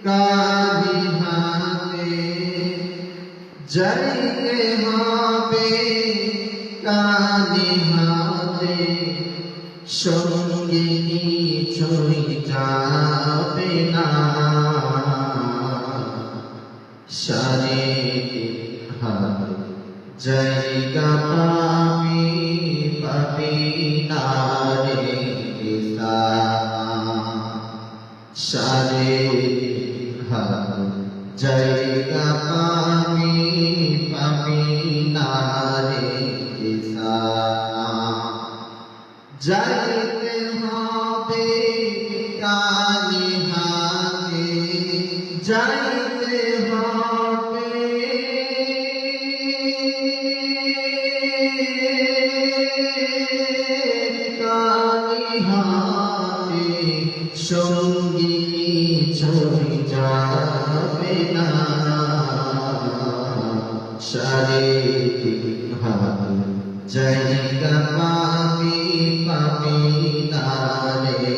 কালি হাতে যাইতে হবে, কালি হাতে সঙ্গিনী ছুঁই যাবে না, শারীরিক হাত জায়গা পাবি না রে শারীরিক হাত জায়গা পাবি না রে যাইতে হবে কালি হাতে, যাইতে হবে কালি হাতে সঙ্গিনী ছুঁই যাবে না, শারীরিক হাত জায়গা পাবি না রে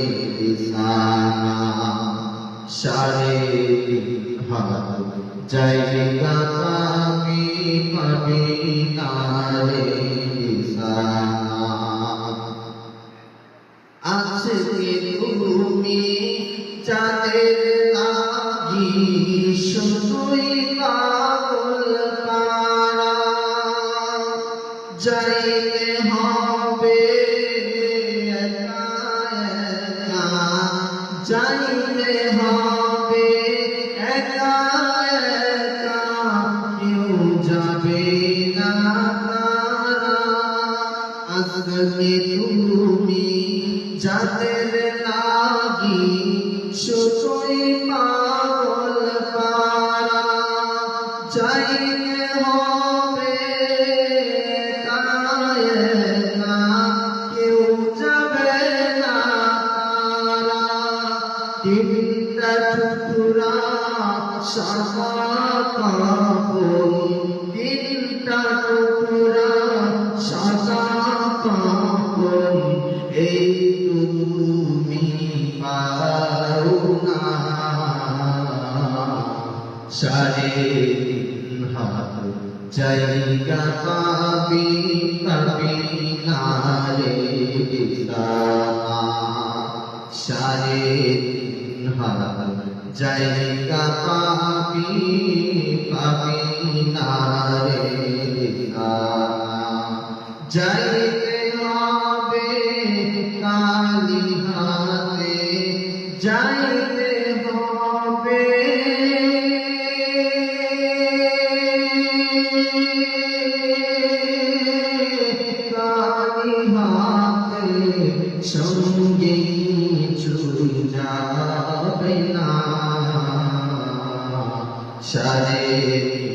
শারীরিক হাত জায়গা পাবি না রে আজকে তুমি যাদের লাগি শুধুই পাগল পারা, যাইতে হবে একা একা, যাইতে হবে একা একা, কেউ যাবে না তারা। আজকে তুমি যাদের লাগি শুধুই পাগল পারা, যাইতে হবে একা একা, কেউ যাবে না তারা। তিনটা টুকরা সাদা কাপড়, তিনটা টুকরা সাদা কাপড়, এই তুমি পাও না, শারীরিক হাত জায়গা পাবি না রে শারীরিক হাত জায়গা পাবি না রে যাইতে হবে কালি হাতে, যাইতে হবে কালি হাতে সঙ্গে ছুঁই যাবে না, শারীরিক